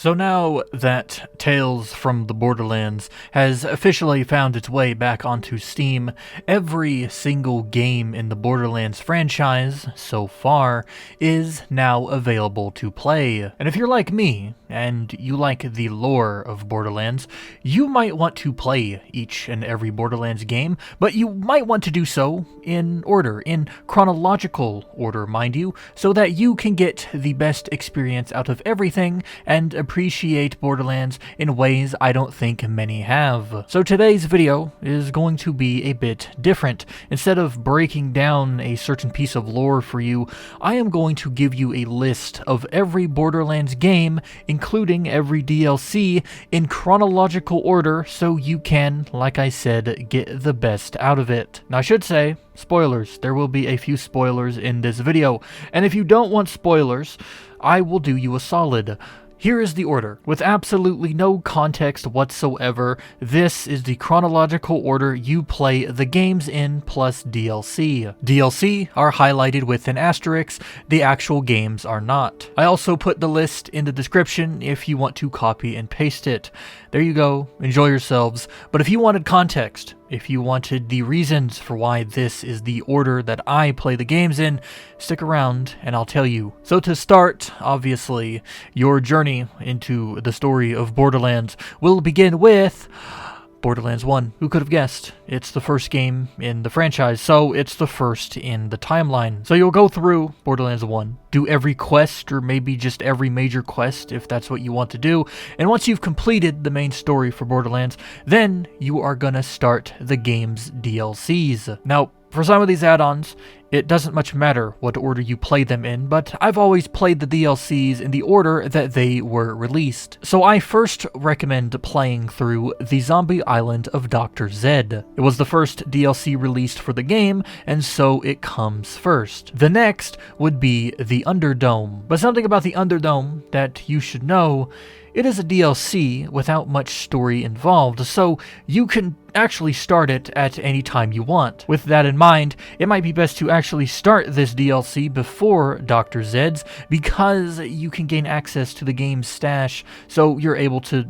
So now that Tales from the Borderlands has officially found its way back onto Steam, every single game in the Borderlands franchise so far is now available to play. And if you're like me, and you like the lore of Borderlands, you might want to play each and every Borderlands game, but you might want to do so in order, in chronological order, mind you, so that you can get the best experience out of everything and appreciate Borderlands in ways I don't think many have. So today's video is going to be a bit different. Instead of breaking down a certain piece of lore for you, I am going to give you a list of every Borderlands game, including every DLC, in chronological order so you can, like I said, get the best out of it. Now I should say, spoilers. There will be a few spoilers in this video, and if you don't want spoilers, I will do you a solid. Here is the order. With absolutely no context whatsoever, this is the chronological order you play the games in plus DLC. DLC are highlighted with an asterisk, the actual games are not. I also put the list in the description if you want to copy and paste it. There you go, enjoy yourselves. But if you wanted context, if you wanted the reasons for why this is the order that I play the games in, stick around and I'll tell you. So to start, obviously, your journey into the story of Borderlands will begin with Borderlands 1. Who could have guessed? It's the first game in the franchise, so it's the first in the timeline. So you'll go through Borderlands 1, do every quest, or maybe just every major quest if that's what you want to do, and once you've completed the main story for Borderlands, then you are gonna start the game's DLCs. Now, for some of these add-ons, it doesn't much matter what order you play them in, but I've always played the DLCs in the order that they were released. So I first recommend playing through the Zombie Island of Dr. Zed. It was the first DLC released for the game, and so it comes first. The next would be the Underdome. But something about the Underdome that you should know: it is a DLC without much story involved, so you can actually start it at any time you want. With that in mind, it might be best to actually start this DLC before Dr. Zed's, because you can gain access to the game's stash, so you're able to,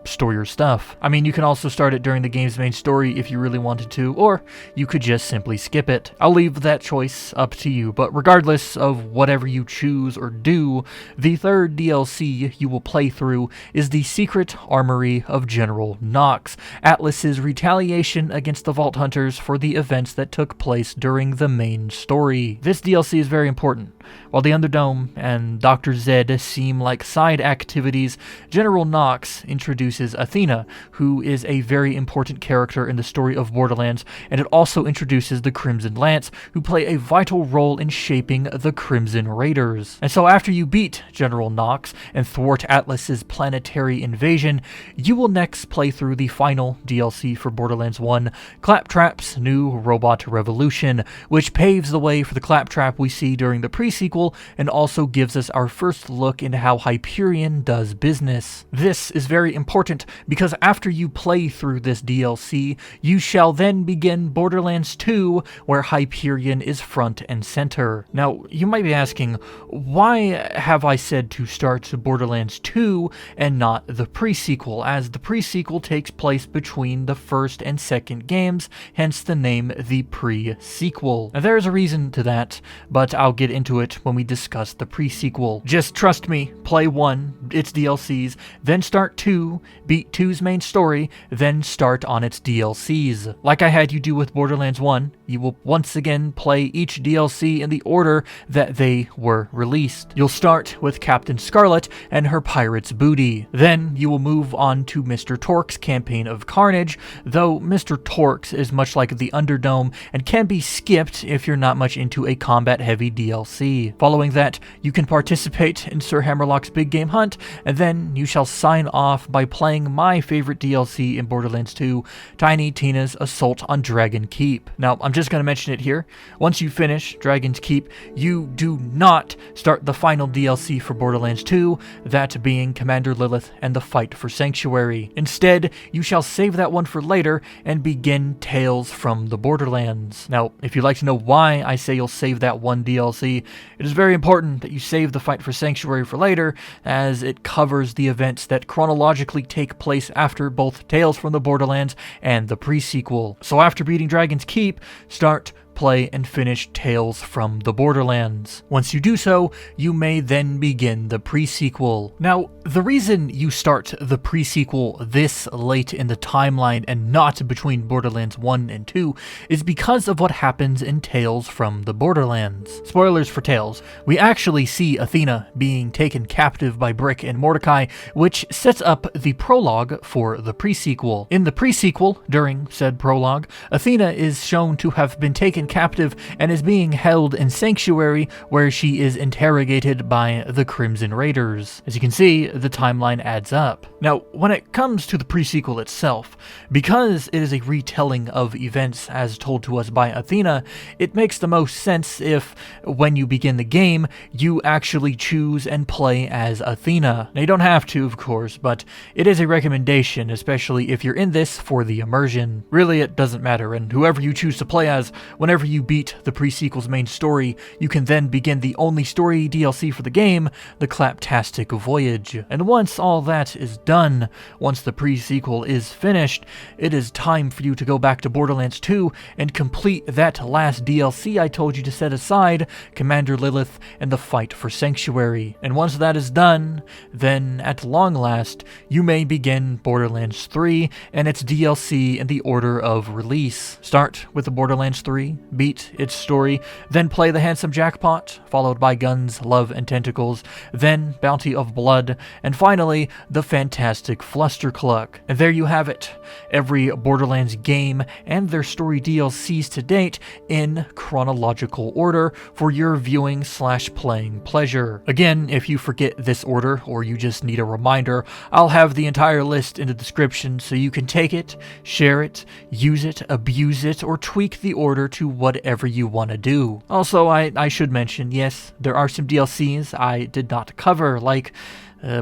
store your stuff. I mean, you can also start it during the game's main story if you really wanted to, or you could just simply skip it. I'll leave that choice up to you, but regardless of whatever you choose or do, the third DLC you will play through is the Secret Armory of General Knoxx, Atlas's retaliation against the Vault Hunters for the events that took place during the main story. This DLC is very important. While the Underdome and Dr. Zed seem like side activities, General Knoxx introduces Athena, who is a very important character in the story of Borderlands, and it also introduces the Crimson Lance, who play a vital role in shaping the Crimson Raiders. And so after you beat General Knoxx and thwart Atlas's planetary invasion, you will next play through the final DLC for Borderlands 1, Claptrap's New Robot Revolution, which paves the way for the Claptrap we see during the Pre-Sequel, and also gives us our first look into how Hyperion does business. This is very important because after you play through this DLC, you shall then begin Borderlands 2, where Hyperion is front and center. Now, you might be asking, why have I said to start Borderlands 2 and not the Pre-Sequel, as the Pre-Sequel takes place between the first and second games, hence the name the Pre-Sequel. Now, there's a reason to that, but I'll get into it when we discuss the Pre-Sequel. Just trust me, play 1, its DLCs, then start 2, beat 2's main story, then start on its DLCs. Like I had you do with Borderlands 1, you will once again play each DLC in the order that they were released. You'll start with Captain Scarlett and her pirate's booty. Then you will move on to Mr. Torque's campaign of Carnage, though Mr. Torque's is much like the Underdome and can be skipped if you're not much into a combat-heavy DLC. Following that, you can participate in Sir Hammerlock's big game hunt, and then you shall sign off by playing my favorite DLC in Borderlands 2, Tiny Tina's Assault on Dragon Keep. Now, I'm just going to mention it here. Once you finish Dragon's Keep, you do not start the final DLC for Borderlands 2, that being Commander Lilith and the fight for Sanctuary. Instead, you shall save that one for later and begin Tales from the Borderlands. Now, if you'd like to know why I say you'll save that one DLC, it is very important that you save the fight for Sanctuary for later, as it covers the events that chronologically take place after both Tales from the Borderlands and the Pre-Sequel. So after beating Dragon's Keep, start, play, and finish Tales from the Borderlands. Once you do so, you may then begin the Pre-Sequel. Now, the reason you start the Pre-Sequel this late in the timeline and not between Borderlands 1 and 2 is because of what happens in Tales from the Borderlands. Spoilers for Tales. We actually see Athena being taken captive by Brick and Mordecai, which sets up the prologue for the Pre-Sequel. In the Pre-Sequel, during said prologue, Athena is shown to have been taken captive and is being held in Sanctuary, where she is interrogated by the Crimson Raiders. As you can see, the timeline adds up. Now, when it comes to the Pre-Sequel itself, because it is a retelling of events as told to us by Athena, it makes the most sense if, when you begin the game, you actually choose and play as Athena. Now, you don't have to, of course, but it is a recommendation, especially if you're in this for the immersion. Really, it doesn't matter, and whoever you choose to play as, whenever you beat the Pre-Sequel's main story, you can then begin the only story DLC for the game, the Claptastic Voyage. And once all that is done, once the Pre-Sequel is finished, it is time for you to go back to Borderlands 2 and complete that last DLC I told you to set aside, Commander Lilith and the fight for Sanctuary. And once that is done, then at long last, you may begin Borderlands 3 and its DLC in the order of release. Start with the Borderlands 3, beat its story, then play the handsome Jackpot, followed by Guns, Love, and Tentacles, then Bounty of Blood, and finally, the fantastic Flustercluck. And there you have it, every Borderlands game and their story DLCs to date in chronological order for your viewing / playing pleasure. Again, if you forget this order or you just need a reminder, I'll have the entire list in the description so you can take it, share it, use it, abuse it, or tweak the order to whatever you want to do. Also, I should mention, yes, there are some DLCs I did not cover, like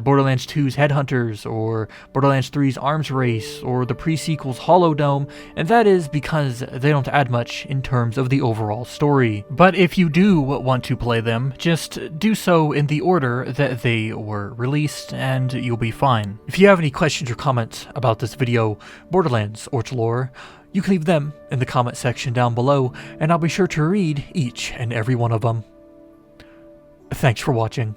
Borderlands 2's Headhunters, or Borderlands 3's Arms Race, or the Pre-Sequel's Holodome, and that is because they don't add much in terms of the overall story. But if you do want to play them, just do so in the order that they were released, and you'll be fine. If you have any questions or comments about this video, Borderlands, or its lore, you can leave them in the comment section down below, and I'll be sure to read each and every one of them. Thanks for watching.